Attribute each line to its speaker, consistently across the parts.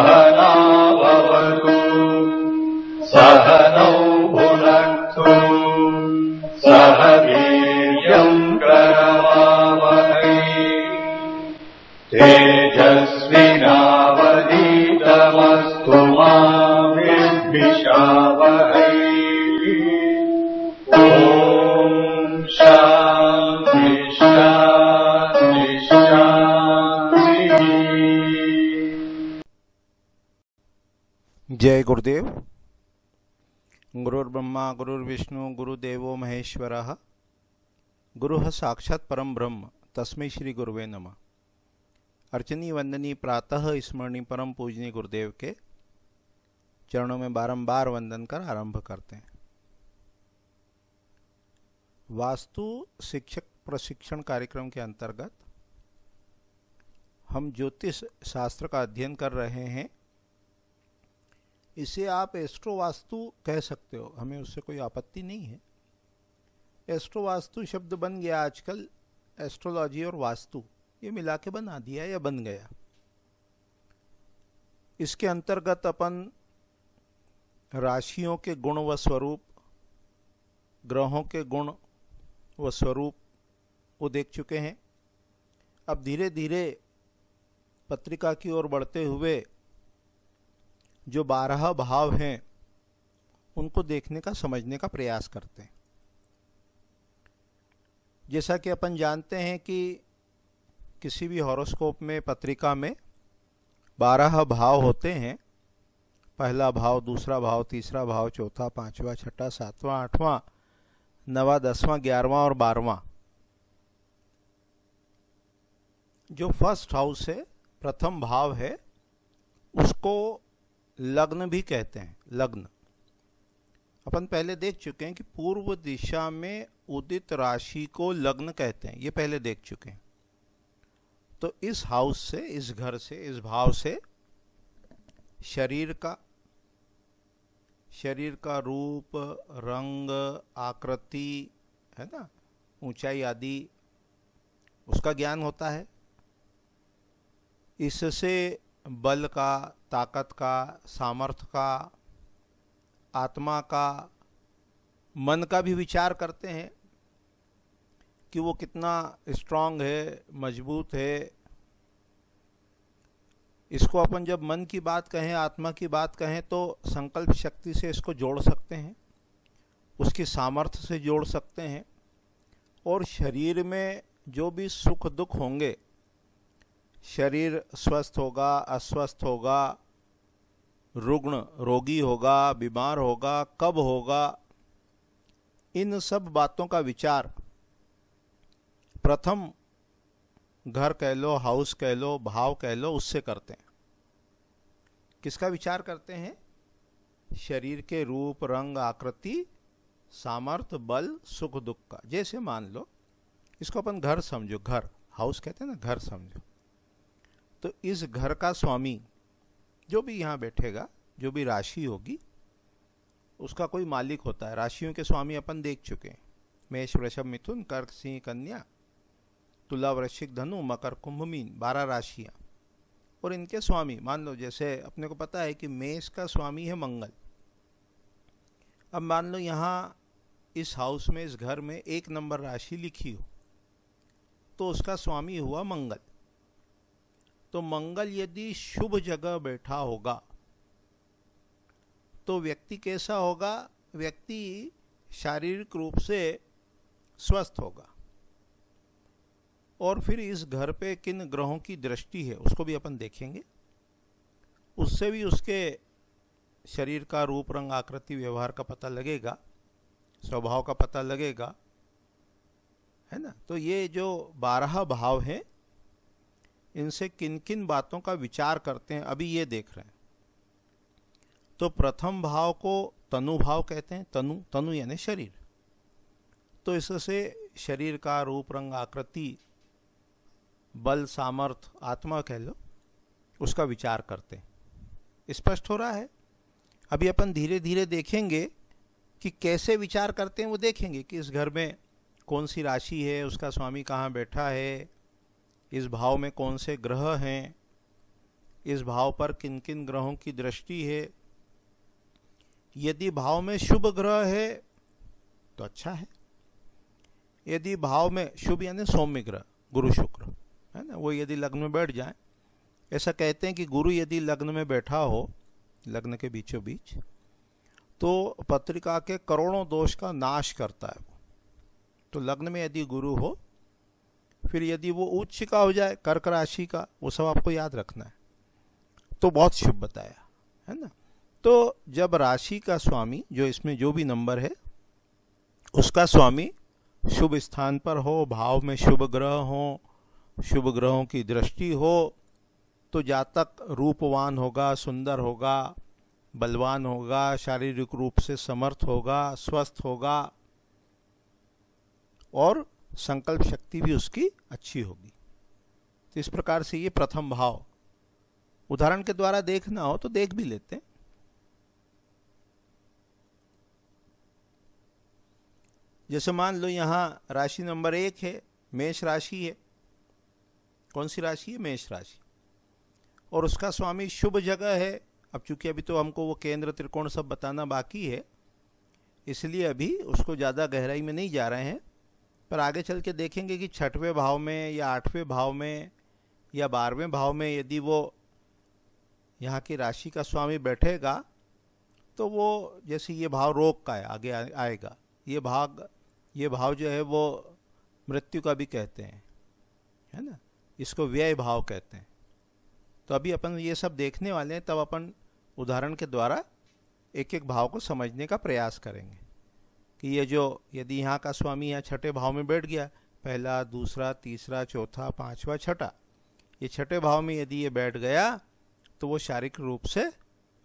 Speaker 1: सहनावतु सहनौ भुनक्तु सह वीर्यम् करवावहै तेजस्विनावधीतमस्तु मा विद्विषावहै। ॐ शान्ति शान्ति शान्ति।
Speaker 2: जय गुरुदेव। गुरुर्ब्रह्मा गुरुर्विष्णु गुरुदेवो महेश्वरः गुरुः साक्षात् परम ब्रह्म तस्मै श्री गुरुवे नमः। अर्चनी वंदनी प्रातः स्मरणी परम पूजनीय गुरुदेव के चरणों में बारंबार वंदन कर आरंभ करते हैं। वास्तु शिक्षक प्रशिक्षण कार्यक्रम के अंतर्गत हम ज्योतिष शास्त्र का अध्ययन कर रहे हैं। इसे आप एस्ट्रो वास्तु कह सकते हो, हमें उससे कोई आपत्ति नहीं है। एस्ट्रो वास्तु शब्द बन गया आजकल, एस्ट्रोलॉजी और वास्तु ये मिला के बना दिया या बन गया। इसके अंतर्गत अपन राशियों के गुण व स्वरूप, ग्रहों के गुण व स्वरूप वो देख चुके हैं। अब धीरे धीरे पत्रिका की ओर बढ़ते हुए जो 12 भाव हैं उनको देखने का, समझने का प्रयास करते हैं। जैसा कि अपन जानते हैं कि किसी भी हॉरोस्कोप में, पत्रिका में 12 भाव होते हैं। पहला भाव, दूसरा भाव, तीसरा भाव, चौथा, पांचवा, छठा, सातवां, आठवां, 9वां, 10वां, 11वां और 12वां। जो फर्स्ट हाउस है, प्रथम भाव है, उसको लग्न भी कहते हैं। लग्न अपन पहले देख चुके हैं कि पूर्व दिशा में उदित राशि को लग्न कहते हैं, ये पहले देख चुके हैं। तो इस हाउस से, इस घर से, इस भाव से शरीर का रूप, रंग, आकृति, है ना, ऊंचाई आदि उसका ज्ञान होता है। इससे बल का, ताकत का, सामर्थ्य का, आत्मा का, मन का भी विचार करते हैं कि वो कितना स्ट्रांग है, मजबूत है। इसको अपन जब मन की बात कहें, आत्मा की बात कहें, तो संकल्प शक्ति से इसको जोड़ सकते हैं, उसकी सामर्थ्य से जोड़ सकते हैं। और शरीर में जो भी सुख दुख होंगे, शरीर स्वस्थ होगा, अस्वस्थ होगा, रुग्ण रोगी होगा, बीमार होगा, कब होगा, इन सब बातों का विचार प्रथम घर कह लो, हाउस कह लो, भाव कह लो, उससे करते हैं। किसका विचार करते हैं? शरीर के रूप, रंग, आकृति, सामर्थ्य, बल, सुख दुख का। जैसे मान लो इसको अपन घर समझो, घर, हाउस कहते हैं ना, घर समझो। तो इस घर का स्वामी जो भी यहाँ बैठेगा, जो भी राशि होगी, उसका कोई मालिक होता है। राशियों के स्वामी अपन देख चुके हैं। मेष, वृषभ, मिथुन, कर्क, सिंह, कन्या, तुला, वृश्चिक, धनु, मकर, कुंभ, मीन, 12 राशियाँ। और इनके स्वामी मान लो, जैसे अपने को पता है कि मेष का स्वामी है मंगल। अब मान लो यहाँ इस हाउस में, इस घर में 1 नंबर राशि लिखी हो, तो उसका स्वामी हुआ मंगल। तो मंगल यदि शुभ जगह बैठा होगा तो व्यक्ति कैसा होगा? व्यक्ति शारीरिक रूप से स्वस्थ होगा। और फिर इस घर पे किन ग्रहों की दृष्टि है उसको भी अपन देखेंगे। उससे भी उसके शरीर का रूप, रंग, आकृति, व्यवहार का पता लगेगा, स्वभाव का पता लगेगा, है ना। तो ये जो 12 भाव हैं, इनसे किन किन बातों का विचार करते हैं, अभी ये देख रहे हैं। तो प्रथम भाव को तनु भाव कहते हैं। तनु यानी शरीर। तो इससे शरीर का रूप, रंग, आकृति, बल, सामर्थ्य, आत्मा कह लो, उसका विचार करते हैं। स्पष्ट हो रहा है? अभी अपन धीरे धीरे देखेंगे कि कैसे विचार करते हैं। वो देखेंगे कि इस घर में कौन सी राशि है, उसका स्वामी कहाँ बैठा है, इस भाव में कौन से ग्रह हैं, इस भाव पर किन किन ग्रहों की दृष्टि है। यदि भाव में शुभ ग्रह है तो अच्छा है, यदि भाव में शुभ यानी सौम्य ग्रह गुरु शुक्र है ना, वो यदि लग्न में बैठ जाए, ऐसा कहते हैं कि गुरु यदि लग्न में बैठा हो, लग्न के बीचों बीच, तो पत्रिका के करोड़ों दोष का नाश करता है वो। तो लग्न में यदि गुरु हो, फिर यदि वो उच्च का हो जाए, कर्क राशि का, वो सब आपको याद रखना है, तो बहुत शुभ बताया है ना। तो जब राशि का स्वामी, जो इसमें जो भी नंबर है उसका स्वामी शुभ स्थान पर हो, भाव में शुभ ग्रह हो, शुभ ग्रहों की दृष्टि हो, तो जातक रूपवान होगा, सुंदर होगा, बलवान होगा, शारीरिक रूप से समर्थ होगा, स्वस्थ होगा और संकल्प शक्ति भी उसकी अच्छी होगी। तो इस प्रकार से ये प्रथम भाव उदाहरण के द्वारा देखना हो तो देख भी लेते हैं। जैसे मान लो यहाँ राशि नंबर 1 है, मेष राशि है। कौन सी राशि है? मेष राशि। और उसका स्वामी शुभ जगह है। अब चूंकि अभी तो हमको वो केंद्र त्रिकोण सब बताना बाकी है, इसलिए अभी उसको ज़्यादा गहराई में नहीं जा रहे हैं, पर आगे चल के देखेंगे कि 6वें भाव में या 8वें भाव में या 12वें भाव में यदि वो यहाँ की राशि का स्वामी बैठेगा तो वो, जैसे ये भाव रोग का है, आगे आएगा, ये भाव जो है वो मृत्यु का भी कहते हैं, है ना, इसको व्यय भाव कहते हैं। तो अभी अपन ये सब देखने वाले हैं, तब अपन उदाहरण के द्वारा एक एक भाव को समझने का प्रयास करेंगे कि ये जो, यदि यहाँ का स्वामी यहाँ 6ठे भाव में बैठ गया, पहला, दूसरा, तीसरा, चौथा, 5वां, 6ठा, ये 6ठे भाव में यदि ये बैठ गया तो वो शारीरिक रूप से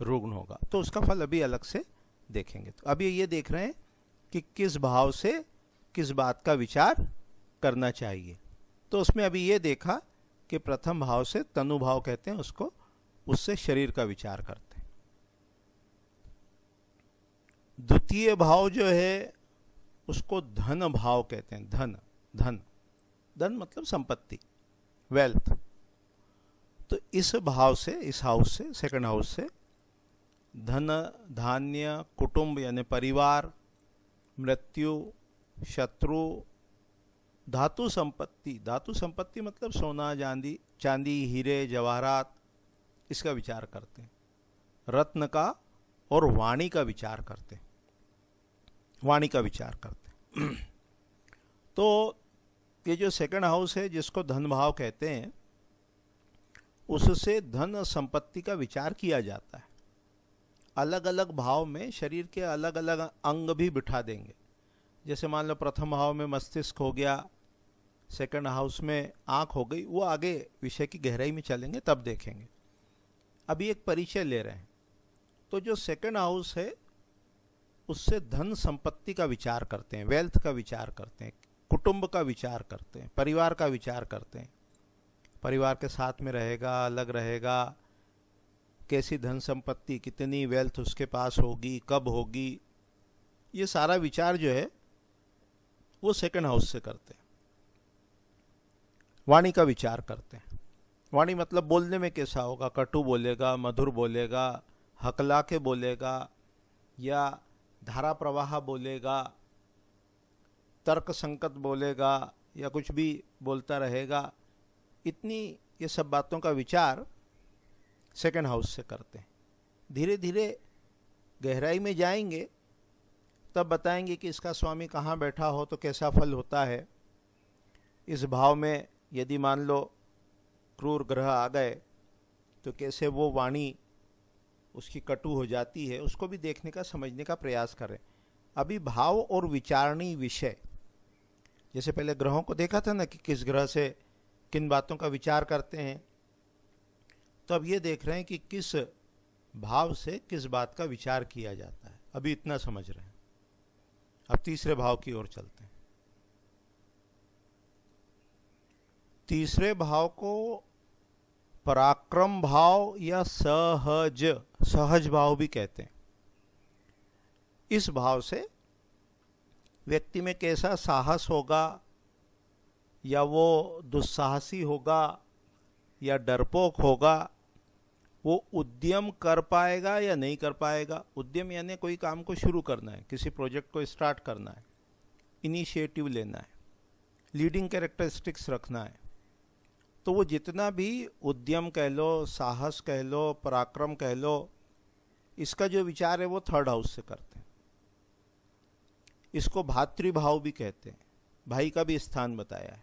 Speaker 2: रुग्ण होगा। तो उसका फल अभी अलग से देखेंगे। तो अभी ये देख रहे हैं कि किस भाव से किस बात का विचार करना चाहिए। तो उसमें अभी ये देखा कि प्रथम भाव से तनु भाव कहते हैं उसको, उससे शरीर का विचार करते हैं। द्वितीय भाव जो है उसको धन भाव कहते हैं। धन धन धन मतलब संपत्ति, वेल्थ। तो इस भाव से, इस हाउस से, सेकंड हाउस से धन, धान्य, कुटुंब यानी परिवार, मृत्यु, शत्रु, धातु संपत्ति, धातु संपत्ति मतलब सोना, चांदी, हीरे, जवाहरात, इसका विचार करते हैं। रत्न का और वाणी का विचार करते हैं, वाणी का विचार करते हैं। तो ये जो सेकंड हाउस है जिसको धन भाव कहते हैं, उससे धन संपत्ति का विचार किया जाता है। अलग अलग भाव में शरीर के अलग अलग अंग भी बिठा देंगे। जैसे मान लो प्रथम भाव में मस्तिष्क हो गया, सेकंड हाउस में आँख हो गई, वो आगे विषय की गहराई में चलेंगे तब देखेंगे। अभी एक परिचय ले रहे हैं। तो जो सेकंड हाउस है उससे धन संपत्ति का विचार करते हैं, वेल्थ का विचार करते हैं, कुटुंब का विचार करते हैं, परिवार का विचार करते हैं। परिवार के साथ में रहेगा, अलग रहेगा, कैसी धन संपत्ति, कितनी वेल्थ उसके पास होगी, कब होगी, ये सारा विचार जो है वो सेकंड हाउस से करते हैं। वाणी का विचार करते हैं। वाणी मतलब बोलने में कैसा होगा, कटु बोलेगा, मधुर बोलेगा, हकला के बोलेगा, या धारा प्रवाह बोलेगा, तर्क संकट बोलेगा, या कुछ भी बोलता रहेगा। इतनी ये सब बातों का विचार सेकंड हाउस से करते हैं। धीरे धीरे गहराई में जाएंगे तब बताएंगे कि इसका स्वामी कहाँ बैठा हो तो कैसा फल होता है। इस भाव में यदि मान लो क्रूर ग्रह आ गए तो कैसे वो वाणी उसकी कटु हो जाती है, उसको भी देखने का, समझने का प्रयास करें। अभी भाव और विचारणी विषय, जैसे पहले ग्रहों को देखा था ना कि किस ग्रह से किन बातों का विचार करते हैं, तो अब ये देख रहे हैं कि किस भाव से किस बात का विचार किया जाता है। अभी इतना समझ रहे हैं। अब तीसरे भाव की ओर चलते हैं। तीसरे भाव को पराक्रम भाव या सहज भाव भी कहते हैं। इस भाव से व्यक्ति में कैसा साहस होगा, या वो दुस्साहसी होगा या डरपोक होगा, वो उद्यम कर पाएगा या नहीं कर पाएगा। उद्यम यानी कोई काम को शुरू करना है, किसी प्रोजेक्ट को स्टार्ट करना है, इनिशिएटिव लेना है, लीडिंग कैरेक्टरिस्टिक्स रखना है। तो वो जितना भी उद्यम कह लो, साहस कह लो, पराक्रम कह लो, इसका जो विचार है वो थर्ड हाउस से करते हैं। इसको भातृभाव भी कहते हैं, भाई का भी स्थान बताया है।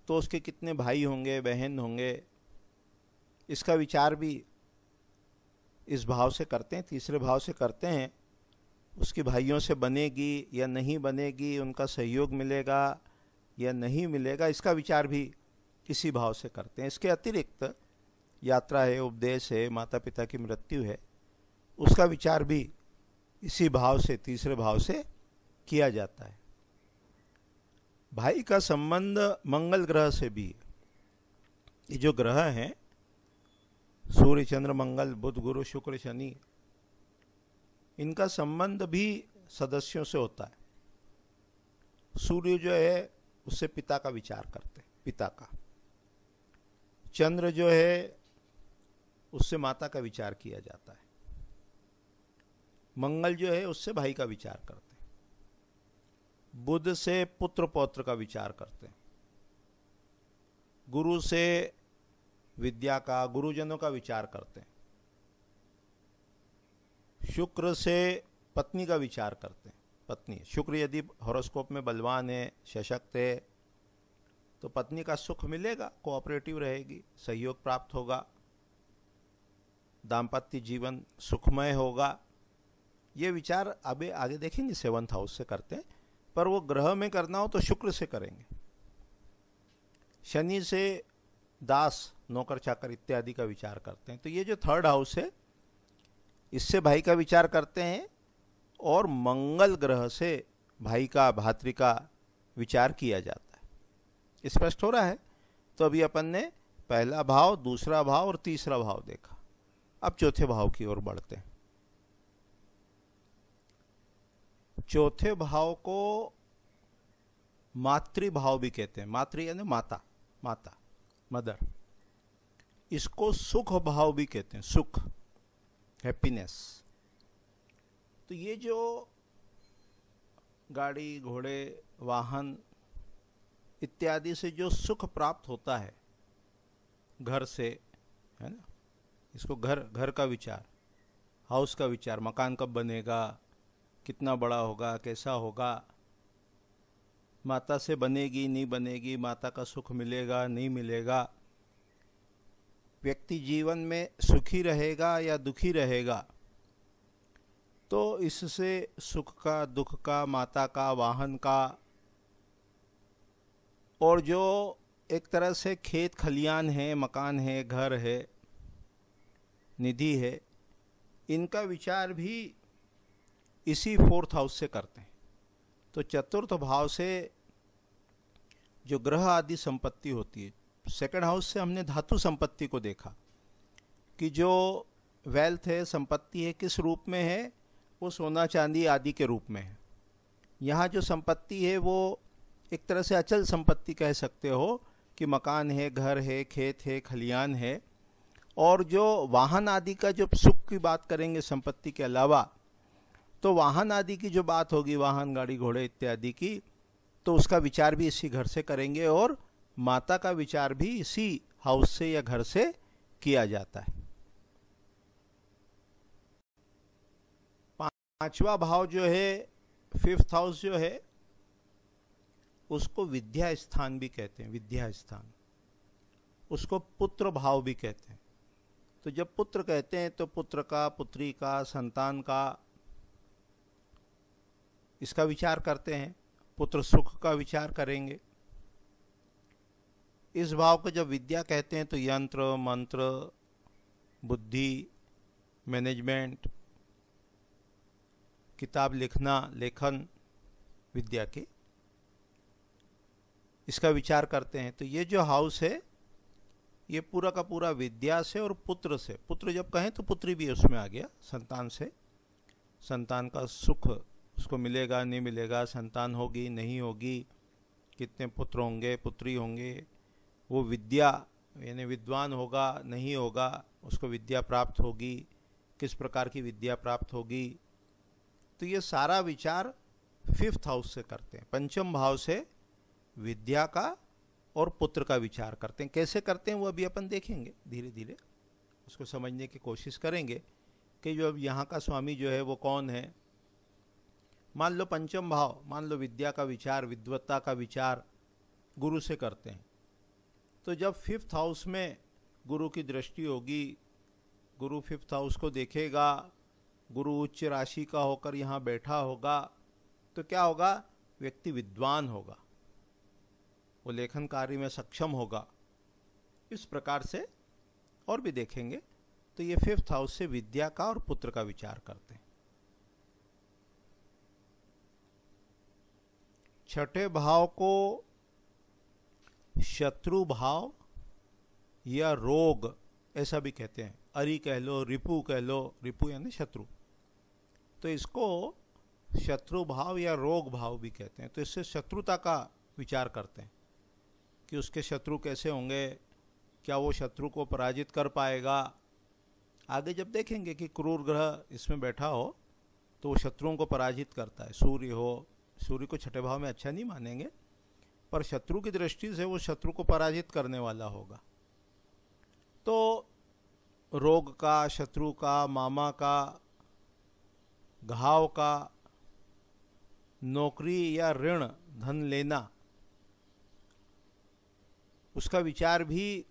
Speaker 2: तो उसके कितने भाई होंगे, बहन होंगे, इसका विचार भी इस भाव से करते हैं, तीसरे भाव से करते हैं। उसकी भाइयों से बनेगी या नहीं बनेगी, उनका सहयोग मिलेगा या नहीं मिलेगा, इसका विचार भी इसी भाव से करते हैं। इसके अतिरिक्त यात्रा है, उपदेश है, माता पिता की मृत्यु है, उसका विचार भी इसी भाव से, तीसरे भाव से किया जाता है। भाई का संबंध मंगल ग्रह से भी है। ये जो ग्रह हैं, सूर्य, चंद्र, मंगल, बुध, गुरु, शुक्र, शनि, इनका संबंध भी सदस्यों से होता है। सूर्य जो है उससे पिता का विचार करते हैं, पिता का। चंद्र जो है उससे माता का विचार किया जाता है। मंगल जो है उससे भाई का विचार करते हैं। बुध से पुत्र पौत्र का विचार करते हैं। गुरु से विद्या का, गुरुजनों का विचार करते हैं। शुक्र से पत्नी का विचार करते हैं। पत्नी, शुक्र यदि हॉरोस्कोप में बलवान है, सशक्त है, तो पत्नी का सुख मिलेगा, कोऑपरेटिव रहेगी, सहयोग प्राप्त होगा, दाम्पत्य जीवन सुखमय होगा। ये विचार अभी आगे देखेंगे, 7th हाउस से करते हैं। पर वो ग्रह में करना हो तो शुक्र से करेंगे। शनि से दास, नौकर चाकर इत्यादि का विचार करते हैं। तो ये जो थर्ड हाउस है, इससे भाई का विचार करते हैं, और मंगल ग्रह से भाई का, भातृ का विचार किया जाता है। स्पष्ट हो रहा है? तो अभी अपन ने पहला भाव, दूसरा भाव और तीसरा भाव देखा। अब चौथे भाव की ओर बढ़ते हैं। चौथे भाव को मातृभाव भी कहते हैं। मातृ यानी माता, माता, मदर। इसको सुख भाव भी कहते हैं, सुख, हैप्पीनेस। तो ये जो गाड़ी, घोड़े, वाहन इत्यादि से जो सुख प्राप्त होता है घर से, है ना, इसको घर का विचार, हाउस का विचार, मकान कब बनेगा, कितना बड़ा होगा, कैसा होगा, माता से बनेगी नहीं बनेगी, माता का सुख मिलेगा नहीं मिलेगा, व्यक्ति जीवन में सुखी रहेगा या दुखी रहेगा, तो इससे सुख का, दुख का, माता का, वाहन का, और जो एक तरह से खेत खलियान है, मकान है, घर है, निधि है, इनका विचार भी इसी 4th हाउस से करते हैं। तो चतुर्थ भाव से जो ग्रह आदि संपत्ति होती है, 2nd हाउस से हमने धातु संपत्ति को देखा कि जो वेल्थ है, संपत्ति है, किस रूप में है, वो सोना चांदी आदि के रूप में है। यहाँ जो संपत्ति है वो एक तरह से अचल संपत्ति कह सकते हो, कि मकान है, घर है, खेत है, खलियान है। और जो वाहन आदि का जो सुख की बात करेंगे संपत्ति के अलावा, तो वाहन आदि की जो बात होगी, वाहन, गाड़ी, घोड़े इत्यादि की, तो उसका विचार भी इसी घर से करेंगे, और माता का विचार भी इसी हाउस से या घर से किया जाता है। 5वां भाव जो है, 5th हाउस जो है, उसको विद्या स्थान भी कहते हैं। विद्या स्थान, उसको पुत्र भाव भी कहते हैं। तो जब पुत्र कहते हैं तो पुत्र का, पुत्री का, संतान का, इसका विचार करते हैं। पुत्र सुख का विचार करेंगे। इस भाव को जब विद्या कहते हैं तो यंत्र, मंत्र, बुद्धि, मैनेजमेंट, किताब लिखना, लेखन, विद्या के, इसका विचार करते हैं। तो ये जो हाउस है, ये पूरा का पूरा विद्या से और पुत्र से, पुत्र जब कहें तो पुत्री भी उसमें आ गया, संतान से, संतान का सुख उसको मिलेगा नहीं मिलेगा, संतान होगी नहीं होगी, कितने पुत्र होंगे, पुत्री होंगे, वो विद्या यानी विद्वान होगा नहीं होगा, उसको विद्या प्राप्त होगी, किस प्रकार की विद्या प्राप्त होगी, तो ये सारा विचार 5th हाउस से करते हैं। पंचम भाव से विद्या का और पुत्र का विचार करते हैं। कैसे करते हैं वो अभी अपन देखेंगे, धीरे धीरे उसको समझने की कोशिश करेंगे कि जो अब यहाँ का स्वामी जो है वो कौन है। मान लो पंचम भाव, मान लो विद्या का विचार, विद्वत्ता का विचार गुरु से करते हैं, तो जब 5th हाउस में गुरु की दृष्टि होगी, गुरु 5th हाउस को देखेगा, गुरु उच्च राशि का होकर यहाँ बैठा होगा, तो क्या होगा, व्यक्ति विद्वान होगा, वो लेखन कार्य में सक्षम होगा। इस प्रकार से और भी देखेंगे। तो ये 5th हाउस से विद्या का और पुत्र का विचार करते हैं। छठे भाव को शत्रु भाव या रोग ऐसा भी कहते हैं। अरि कह लो, रिपु कह लो, रिपु यानी शत्रु, तो इसको शत्रु भाव या रोग भाव भी कहते हैं। तो इससे शत्रुता का विचार करते हैं कि उसके शत्रु कैसे होंगे, क्या वो शत्रु को पराजित कर पाएगा। आगे जब देखेंगे कि क्रूर ग्रह इसमें बैठा हो तो वो शत्रुओं को पराजित करता है। सूर्य हो, सूर्य को छठे भाव में अच्छा नहीं मानेंगे, पर शत्रु की दृष्टि से वो शत्रु को पराजित करने वाला होगा। तो रोग का, शत्रु का, मामा का, घाव का, नौकरी या ऋण धन लेना, उसका विचार भी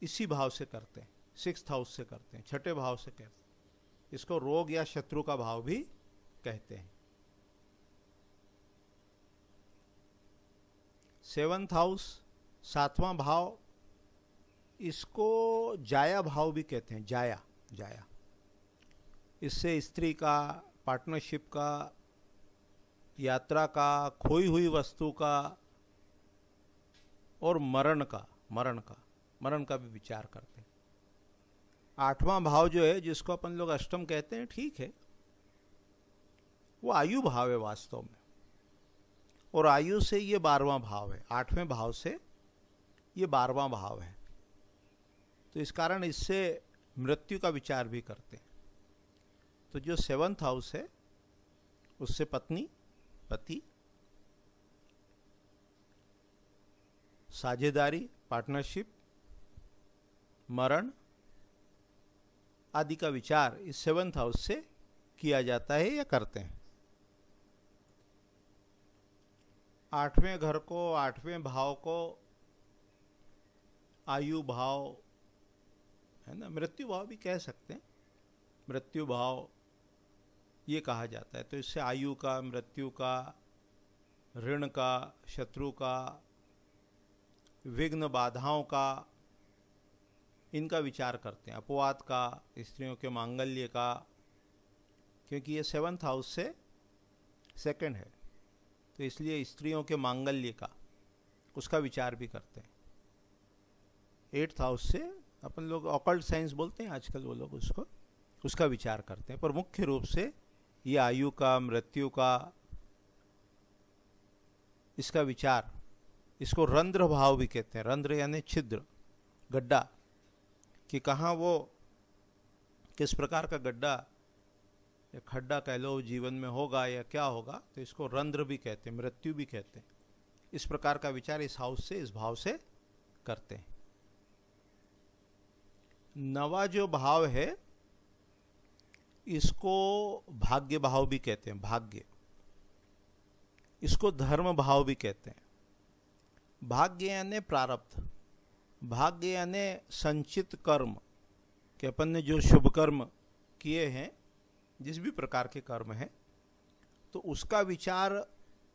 Speaker 2: इसी भाव से करते हैं, 6th हाउस से करते हैं, छठे भाव से करते हैं। इसको रोग या शत्रु का भाव भी कहते हैं। 7th हाउस, 7वां भाव, इसको जाया भाव भी कहते हैं। जाया, जाया, इससे स्त्री का, पार्टनरशिप का, यात्रा का, खोई हुई वस्तु का और मरण का भी विचार करते हैं। 8वां भाव जो है, जिसको अपन लोग अष्टम कहते हैं, ठीक है, वो आयु भाव है वास्तव में, और आयु से ये 12वां भाव है। 8वें भाव से ये 12वां भाव है, तो इस कारण इससे मृत्यु का विचार भी करते हैं। तो जो 7th हाउस है उससे पत्नी, पति, साझेदारी, पार्टनरशिप, मरण आदि का विचार इस 7th हाउस से किया जाता है या करते हैं। 8वें घर को, 8वें भाव को आयु भाव है ना, मृत्यु भाव भी कह सकते हैं, मृत्यु भाव ये कहा जाता है। तो इससे आयु का, मृत्यु का, ऋण का, शत्रु का, विघ्न बाधाओं का, इनका विचार करते हैं। अपवाद का, स्त्रियों के मांगल्य का, क्योंकि ये 7th हाउस से सेकंड है, तो इसलिए स्त्रियों के मांगल्य का, उसका विचार भी करते हैं। 8th हाउस से अपन लोग ऑकल्ट साइंस बोलते हैं आजकल, वो लोग उसको, उसका विचार करते हैं। पर मुख्य रूप से ये आयु का, मृत्यु का, इसका विचार, इसको रंध्र भाव भी कहते हैं। रंध्र यानी छिद्र, गड्ढा, कि कहाँ वो, किस प्रकार का गड्ढा या खड्डा कह लो जीवन में होगा या क्या होगा, तो इसको रंध्र भी कहते हैं, मृत्यु भी कहते हैं। इस प्रकार का विचार इस हाउस से, इस भाव से करते हैं। 9वां जो भाव है इसको भाग्य भाव भी कहते हैं। भाग्य, इसको धर्म भाव भी कहते हैं। भाग्य यानी प्रारब्ध, भाग्य यानी संचित कर्म, कि अपन ने जो शुभ कर्म किए हैं, जिस भी प्रकार के कर्म हैं, तो उसका विचार,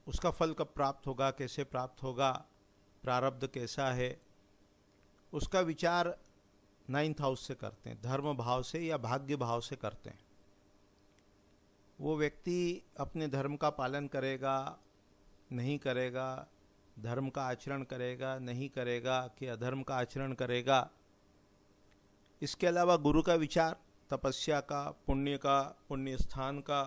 Speaker 2: उसका फल कब प्राप्त होगा, कैसे प्राप्त होगा, प्रारब्ध कैसा है, उसका विचार 9th हाउस से करते हैं, धर्म भाव से या भाग्य भाव से करते हैं। वो व्यक्ति अपने धर्म का पालन करेगा, नहीं करेगा, धर्म का आचरण करेगा, नहीं करेगा, कि अधर्म का आचरण करेगा। इसके अलावा गुरु का विचार, तपस्या का, पुण्य का, पुण्य स्थान का,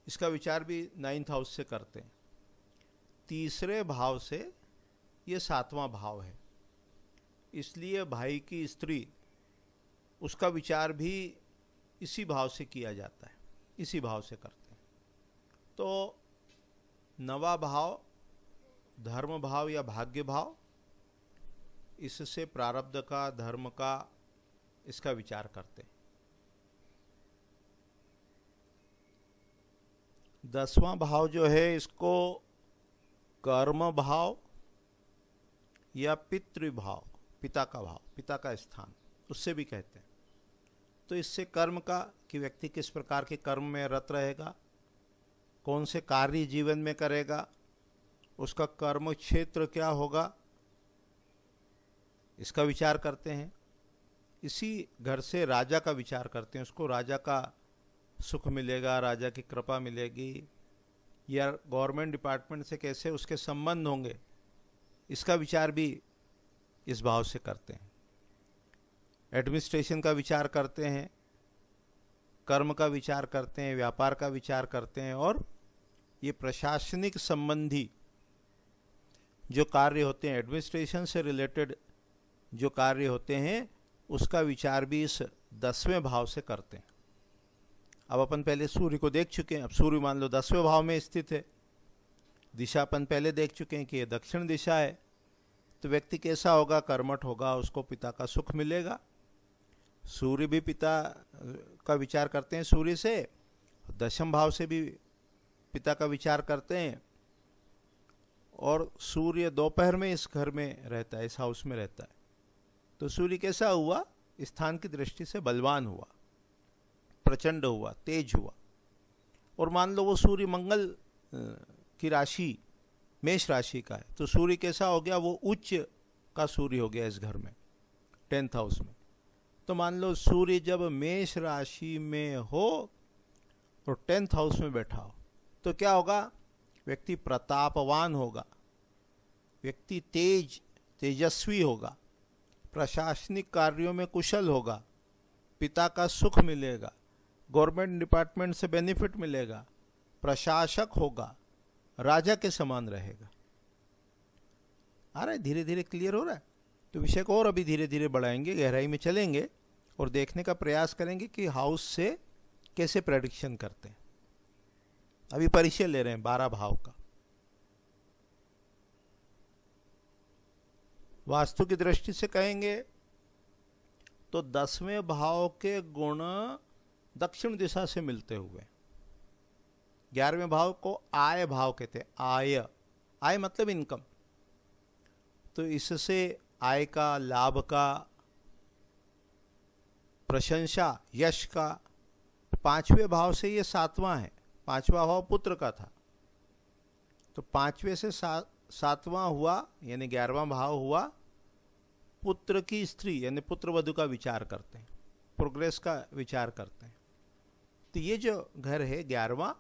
Speaker 2: इसका विचार भी 9th हाउस से करते हैं। तीसरे भाव से, ये 7वां भाव है, इसलिए भाई की स्त्री, उसका विचार भी इसी भाव से किया जाता है, इसी भाव से करते हैं। तो नवा भाव, धर्म भाव या भाग्य भाव, इससे प्रारब्ध का, धर्म का, इसका विचार करते हैं। 10वां भाव जो है, इसको कर्म भाव या पितृभाव, पिता का भाव, पिता का स्थान, उससे भी कहते हैं। तो इससे कर्म का, कि व्यक्ति किस प्रकार के कर्म में रत रहेगा, कौन से कार्य जीवन में करेगा, उसका कर्म क्षेत्र क्या होगा, इसका विचार करते हैं। इसी घर से राजा का विचार करते हैं, उसको राजा का सुख मिलेगा, राजा की कृपा मिलेगी, या गवर्नमेंट डिपार्टमेंट से कैसे उसके संबंध होंगे, इसका विचार भी इस भाव से करते हैं। एडमिनिस्ट्रेशन का विचार करते हैं, कर्म का विचार करते हैं, व्यापार का विचार करते हैं, और ये प्रशासनिक संबंधी जो कार्य होते हैं, एडमिनिस्ट्रेशन से रिलेटेड जो कार्य होते हैं, उसका विचार भी इस 10वें भाव से करते हैं। अब अपन पहले सूर्य को देख चुके हैं, अब सूर्य मान लो 10वें भाव में स्थित है। दिशा अपन पहले देख चुके हैं कि ये दक्षिण दिशा है। तो व्यक्ति कैसा होगा, कर्मठ होगा, उसको पिता का सुख मिलेगा। सूर्य भी पिता का विचार करते हैं सूर्य से, 10वें भाव से भी पिता का विचार करते हैं। और सूर्य दोपहर में इस घर में रहता है, इस हाउस में रहता है। तो सूर्य कैसा हुआ, स्थान की दृष्टि से बलवान हुआ, प्रचंड हुआ, तेज हुआ। और मान लो वो सूर्य मंगल की राशि, मेष राशि का है, तो सूर्य कैसा हो गया, वो उच्च का सूर्य हो गया इस घर में, 10th हाउस में। तो मान लो सूर्य जब मेष राशि में हो और 10th हाउस में बैठा हो, तो क्या होगा, व्यक्ति प्रतापवान होगा, व्यक्ति तेजस्वी होगा, प्रशासनिक कार्यों में कुशल होगा, पिता का सुख मिलेगा, गवर्नमेंट डिपार्टमेंट से बेनिफिट मिलेगा, प्रशासक होगा, राजा के समान रहेगा। आ रहा है, धीरे धीरे क्लियर हो रहा है। तो विषय को और अभी धीरे धीरे बढ़ाएंगे, गहराई में चलेंगे और देखने का प्रयास करेंगे कि हाउस से कैसे प्रेडिक्शन करते हैं। अभी परिचय ले रहे हैं 12 भाव का। वास्तु की दृष्टि से कहेंगे तो 10वें भाव के गुण दक्षिण दिशा से मिलते हुए, 11वें भाव को आय भाव कहते हैं। आय मतलब इनकम। तो इससे आय का, लाभ का, प्रशंसा, यश का। 5वें भाव से ये 7वां है, 5वां भाव पुत्र का था, तो 5वें से 7वां हुआ, यानी 11वां भाव हुआ। पुत्र की स्त्री यानी पुत्र वधु का विचार करते हैं, प्रोग्रेस का विचार करते हैं। तो ये जो घर है 11वां,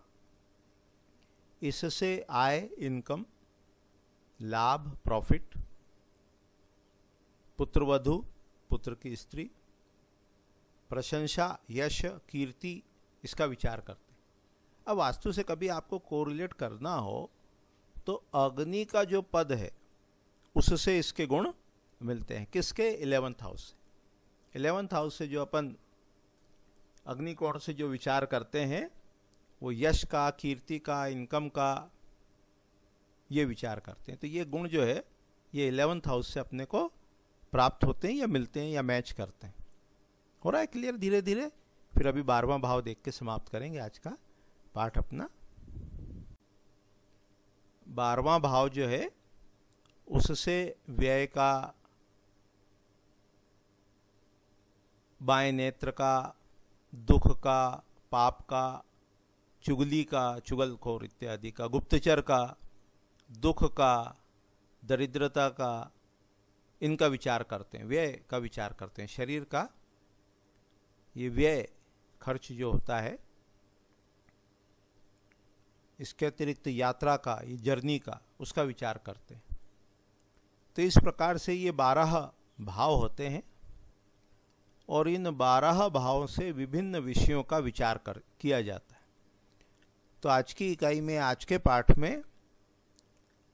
Speaker 2: इससे आय, इनकम, लाभ, प्रॉफिट, पुत्र वधु, पुत्र की स्त्री, प्रशंसा, यश, कीर्ति, इसका विचार करते हैं। अब वास्तु से कभी आपको कोरिलेट करना हो तो अग्नि का जो पद है उससे इसके गुण मिलते हैं। किसके? 11th हाउस से। 11th हाउस से जो अपन अग्नि कोण से जो विचार करते हैं वो यश का, कीर्ति का, इनकम का, ये विचार करते हैं। तो ये गुण जो है ये 11th हाउस से अपने को प्राप्त होते हैं या मिलते हैं या मैच करते हैं। हो रहा है क्लियर धीरे धीरे? फिर अभी 12वां भाव देख के समाप्त करेंगे आज का पाठ अपना। 12वां भाव जो है उससे व्यय का, बाएं नेत्र का, दुख का, पाप का, चुगली का, चुगलखोर इत्यादि का, गुप्तचर का, दुख का, दरिद्रता का, इनका विचार करते हैं, व्यय का विचार करते हैं। शरीर का ये व्यय खर्च जो होता है, इसके अतिरिक्त यात्रा का, ये जर्नी का, उसका विचार करते हैं। तो इस प्रकार से ये 12 भाव होते हैं और इन 12 भावों से विभिन्न विषयों का विचार किया जाता है। तो आज की इकाई में, आज के पाठ में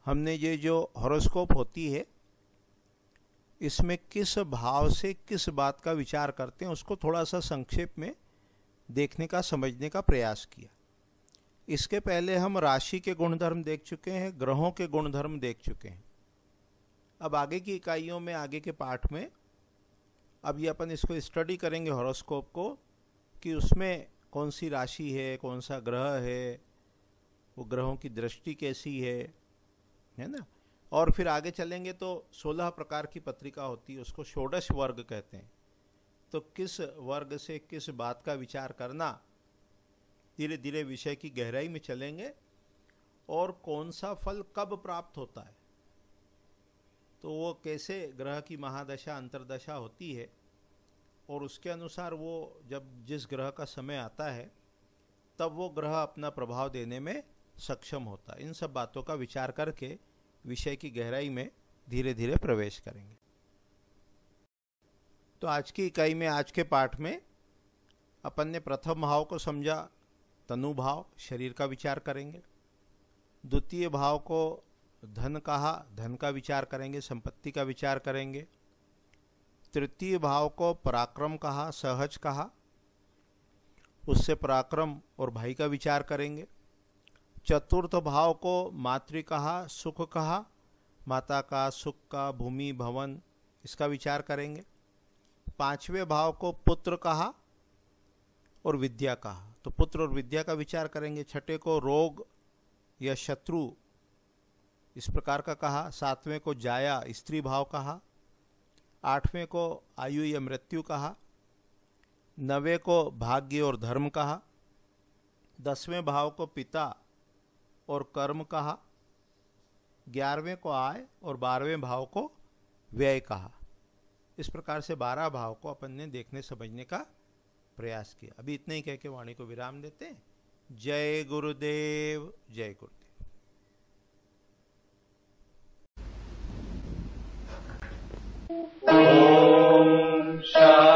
Speaker 2: हमने ये जो हॉरोस्कोप होती है इसमें किस भाव से किस बात का विचार करते हैं उसको थोड़ा सा संक्षेप में देखने का, समझने का प्रयास किया। इसके पहले हम राशि के गुणधर्म देख चुके हैं, ग्रहों के गुणधर्म देख चुके हैं। अब आगे की इकाइयों में, आगे के पाठ में अब ये अपन इसको स्टडी करेंगे हॉरोस्कोप को, कि उसमें कौन सी राशि है, कौन सा ग्रह है, वो ग्रहों की दृष्टि कैसी है ना। और फिर आगे चलेंगे तो 16 प्रकार की पत्रिका होती है, उसको षोडश वर्ग कहते हैं। तो किस वर्ग से किस बात का विचार करना, धीरे धीरे विषय की गहराई में चलेंगे। और कौन सा फल कब प्राप्त होता है, तो वो कैसे ग्रह की महादशा अंतर्दशा होती है, और उसके अनुसार वो जब जिस ग्रह का समय आता है तब वो ग्रह अपना प्रभाव देने में सक्षम होता है। इन सब बातों का विचार करके विषय की गहराई में धीरे धीरे प्रवेश करेंगे। तो आज की इकाई में, आज के पाठ में अपन ने प्रथम भाव को समझा, तनु भाव, शरीर का विचार करेंगे। द्वितीय भाव को धन कहा, धन का विचार करेंगे, संपत्ति का विचार करेंगे। तृतीय भाव को पराक्रम कहा, सहज कहा, उससे पराक्रम और भाई का विचार करेंगे। चतुर्थ भाव को मातृ कहा, सुख कहा, माता का, सुख का, भूमि, भवन, इसका विचार करेंगे। पांचवें भाव को पुत्र कहा और विद्या कहा, तो पुत्र और विद्या का विचार करेंगे। छठे को रोग या शत्रु, इस प्रकार का कहा। सातवें को जाया, स्त्री भाव कहा। आठवें को आयु या मृत्यु कहा। नवें को भाग्य और धर्म कहा। 10वें भाव को पिता और कर्म कहा। 11वें को आय और 12वें भाव को व्यय कहा। इस प्रकार से 12 भाव को अपन ने देखने समझने का प्रयास किया। अभी इतने ही कह के वाणी को विराम देते हैं। जय गुरुदेव, जय गुरुदेव।
Speaker 1: ओम शांति।